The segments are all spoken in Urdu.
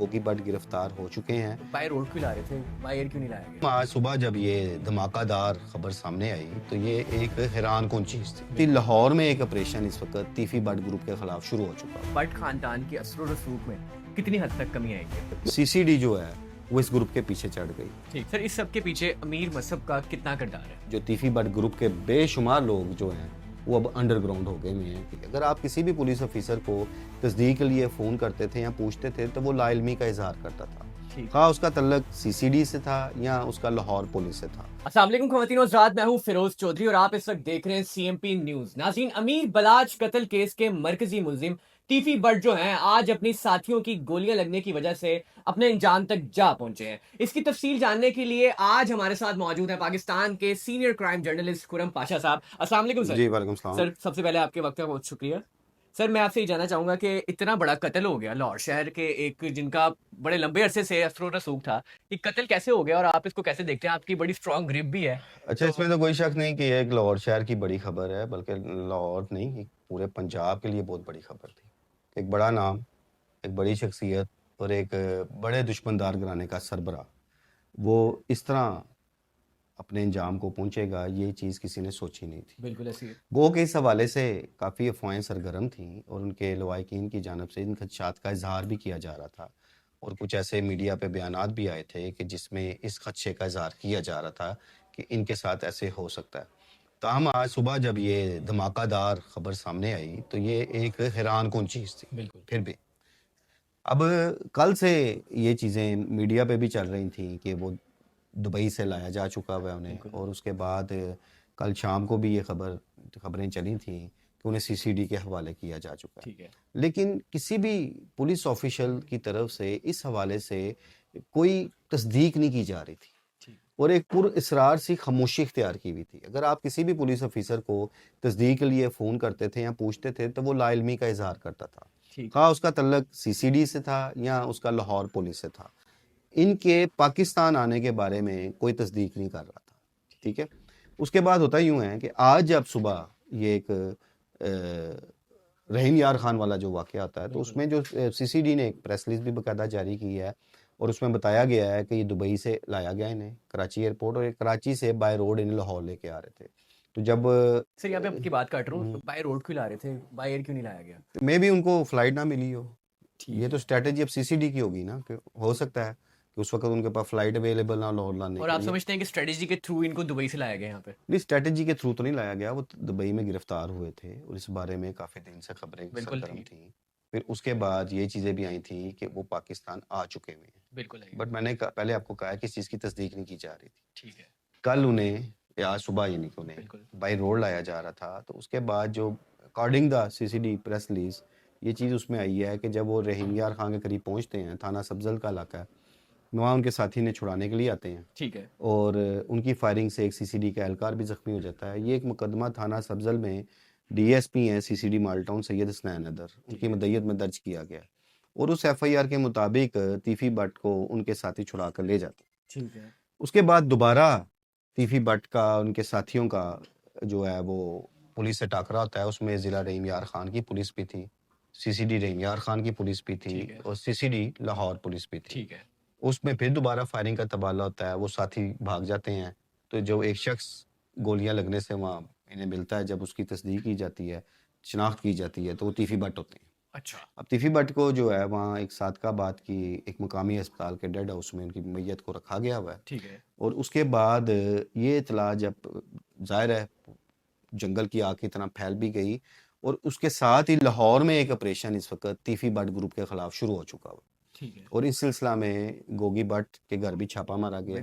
گوگی بٹ گرفتار ہو چکے ہیں. بائی روڈ کیوں لا رہے تھے, بائی ایئر کیوں نہیں لایا گیا؟ آج صبح جب یہ دھماکہ دار خبر سامنے آئی تو یہ ایک حیران کن چیز تھی. لاہور میں ایک آپریشن اس وقت تیفی بٹ گروپ کے خلاف شروع ہو چکا. بٹ خاندان کی اثر و رسوخ میں کتنی حد تک کمی آئے گی؟ سی سی ڈی جو ہے وہ اس گروپ کے پیچھے چڑھ گئی. ٹھیک سر, اس سب کے پیچھے امیر مذہب کا کتنا کردار ہے؟ جو تیفی بٹ گروپ کے بے شمار لوگ جو ہیں وہ اب انڈر گراؤنڈ ہو گئے ہوئے ہیں. اگر آپ کسی بھی پولیس افیسر کو تصدیق کے لیے فون کرتے تھے یا پوچھتے تھے تو وہ لا علمی کا اظہار کرتا تھا, خواہ اس کا تعلق سی سی ڈی سے تھا یا اس کا لاہور پولیس سے تھا. السلام علیکم خواتین و حضرات, میں ہوں فیروز چودھری اور آپ اس وقت دیکھ رہے ہیں سی ایم پی نیوز. ناظرین, امیر بلاچ قتل کیس کے مرکزی ملزم تیفی بٹ جو ہیں آج اپنی ساتھیوں کی گولیاں لگنے کی وجہ سے اپنے انجام تک جا پہنچے ہیں. اس کی تفصیل جاننے کے لیے آج ہمارے ساتھ موجود ہیں پاکستان کے سینئر کرائم جرنلسٹ خرم پاشا صاحب. السلام علیکم سر. جی وعلیکم السلام. سر سب سے پہلے آپ کے وقت کا بہت شکریہ. سر میں آپ سے یہ جاننا چاہوں گا کہ اتنا بڑا قتل ہو گیا لاہور شہر کے ایک جن کا بڑے لمبے عرصے سے اثر و رسوخ تھا, یہ قتل کیسے ہو گیا اور آپ اس کو کیسے دیکھتے ہیں؟ آپ کی بڑی اسٹرانگ گرپ بھی ہے. اچھا, اس میں تو کوئی شک نہیں کہ یہ ایک لاہور شہر کی بڑی خبر ہے, بلکہ لاہور نہیں پورے پنجاب کے لیے بہت بڑی خبر تھی. ایک بڑا نام, ایک بڑی شخصیت اور ایک بڑے دشمندار گھرانے کا سربراہ وہ اس طرح اپنے انجام کو پہنچے گا, یہ چیز کسی نے سوچی نہیں تھی. بالکل ایسی ہے. گو کہ اس حوالے سے کافی افواہیں سرگرم تھیں اور ان کے لواحقین کی جانب سے ان خدشات کا اظہار بھی کیا جا رہا تھا, اور کچھ ایسے میڈیا پہ بیانات بھی آئے تھے کہ جس میں اس خدشے کا اظہار کیا جا رہا تھا کہ ان کے ساتھ ایسے ہو سکتا ہے. تاہم آج صبح جب یہ دھماکہ دار خبر سامنے آئی تو یہ ایک حیران کن چیز تھی. بالکل. پھر بھی اب کل سے یہ چیزیں میڈیا پہ بھی چل رہی تھیں کہ وہ دبئی سے لایا جا چکا ہوا انہیں, اور اس کے بعد کل شام کو بھی یہ خبریں چلی تھیں کہ انہیں سی سی ڈی کے حوالے کیا جا چکا ہے. ٹھیک ہے. لیکن کسی بھی پولیس آفیشل کی طرف سے اس حوالے سے کوئی تصدیق نہیں کی جا رہی تھی اور ایک پر اصرار سی خاموشی اختیار کی ہوئی تھی. اگر آپ کسی بھی پولیس افیسر کو تصدیق کے لیے فون کرتے تھے یا پوچھتے تھے تو وہ لا علمی کا اظہار کرتا تھا, خواہ اس کا تعلق سی سی ڈی سے تھا یا اس کا لاہور پولیس سے تھا. ان کے پاکستان آنے کے بارے میں کوئی تصدیق نہیں کر رہا تھا. ٹھیک ہے. اس کے بعد ہوتا یوں ہے کہ آج جب صبح یہ ایک رحیم یار خان والا جو واقعہ آتا ہے تو اس میں جو سی سی ڈی نے ایک پریس ریلیز بھی باقاعدہ جاری کی ہے اور اس میں بتایا گیا ہے کہ یہ دبئی سے لایا گیا انہیں کراچی ایئرپورٹ, اور کراچی سے بائی روڈ انہیں لاہور لے کے آ رہے تھے. تو جب سر یہاں پہ آپ کی بات کاٹ رہا ہوں, بائی روڈ کیوں لا رہے تھے, بائی ایئر کیوں نہیں لایا گیا؟ میں بھی ان کو فلائٹ نہ ملی ہو, یہ تو اسٹریٹجی اب سی سی ڈی کی ہوگی نا, کہ ہو سکتا ہے کہ اس وقت ان کے پاس فلائٹ اویلیبل نہ لاہور لانے. اور آپ سمجھتے ہیں کہ اسٹریٹجی کے تھرو ان کو دبئی سے لایا گیا یہاں پہ؟ نہیں, اسٹریٹجی کے تھرو تو نہیں لایا گیا, وہ دبئی میں گرفتار ہوئے تھے اور اس بارے میں کافی دن سے خبریں سرگرم تھیں. پھر اس کے بعد یہ چیزیں بھی آئی تھیں کہ وہ پاکستان آ چکے ہوئے ہیں. بالکل. بٹ میں نے پہلے آپ کو کہا کہ اس چیز کی تصدیق نہیں کی جا رہی تھی. ٹھیک ہے. کل انہیں یا آج صبح یعنی کہ انہیں بائی روڈ لایا جا رہا تھا. تو اس کے بعد جو according the C C D press release یہ چیز اس میں آئی ہے کہ جب وہ رحیم یار خان کے قریب پہنچتے ہیں, تھانہ سبزل کا علاقہ ہے, وہاں ان کے ساتھی نے چھڑانے کے لیے آتے ہیں. ٹھیک ہے. اور ان کی فائرنگ سے ایک سی سی ڈی کا اہلکار بھی زخمی ہو جاتا ہے. یہ ایک مقدمہ تھانہ سبزل میں ڈی ایس پی ہیں سی سی ڈی مال ٹاؤن سید حسنین ندر, ان کی مدعیت میں درج کیا گیا, اور اس ایف آئی آر کے مطابق تیفی بٹ کو ان کے ساتھی چھڑا کر لے جاتے ہیں. ٹھیک ہے. اس کے بعد دوبارہ تیفی بٹ کا ان کے ساتھیوں کا جو ہے وہ پولیس سے ٹاکرا ہوتا ہے. اس میں ضلع رحیم یار خان کی پولیس بھی تھی, سی سی ڈی رحیم یار خان کی پولیس بھی تھی, اور سی سی ڈی لاہور پولیس بھی تھی. ٹھیک ہے. اس میں پھر دوبارہ فائرنگ کا تبادلہ ہوتا ہے, وہ ساتھی بھاگ جاتے ہیں. تو جو ایک شخص گولیاں لگنے سے وہاں انہیں ملتا ہے, جب اس کی تصدیق کی جاتی ہے, شناخت کی جاتی ہے, تو وہ تیفی بٹ ہوتے ہیں. اچھا. اب تیفی بٹ کو جو ہے وہاں ایک صادقہ آباد کی ایک مقامی اسپتال کے ڈیڈ ہاؤس میں ان کی میت کو رکھا گیا ہوا ہے. ٹھیک ہے. اور اس کے بعد یہ اطلاع جب ظاہر ہے جنگل کی آگ کی طرح پھیل بھی گئی, اور اس کے ساتھ ہی لاہور میں ایک آپریشن اس وقت تیفی بٹ گروپ کے خلاف شروع ہو چکا ہوا. اور اس سلسلہ میں گوگی بٹ کے گھر بھی چھاپا مارا گیا,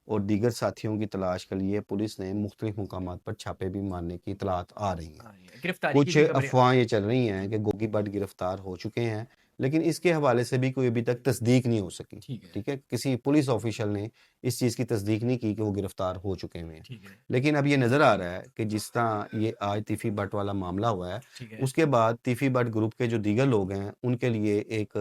اور دیگر ساتھیوں کی تلاش کے لیے پولیس نے مختلف مقامات پر چھاپے بھی مارنے کی اطلاعات آ رہی ہیں. کچھ افواہیں یہ چل رہی ہیں کہ گوگی بٹ گرفتار ہو چکے ہیں, لیکن اس کے حوالے سے بھی کوئی ابھی تک تصدیق نہیں ہو سکی. ٹھیک ہے, کسی پولیس آفیشل نے اس چیز کی تصدیق نہیں کی کہ وہ گرفتار ہو چکے ہوئے ہیں. لیکن اب یہ نظر آ رہا ہے کہ جس طرح یہ آج تیفی بٹ والا معاملہ ہوا ہے, اس کے بعد تیفی بٹ گروپ کے جو دیگر لوگ ہیں ان کے لیے ایک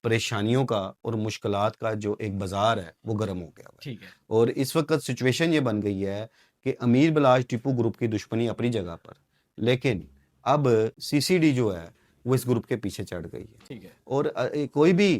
پریشانیوں کا اور مشکلات کا جو ایک بازار ہے وہ گرم ہو گیا ہے. اور اس وقت سچویشن یہ بن گئی ہے کہ امیر بلاش ٹیپو گروپ کی دشمنی اپنی جگہ پر, لیکن اب سی سی ڈی جو ہے وہ اس گروپ کے پیچھے چڑھ گئی ہے. اور کوئی بھی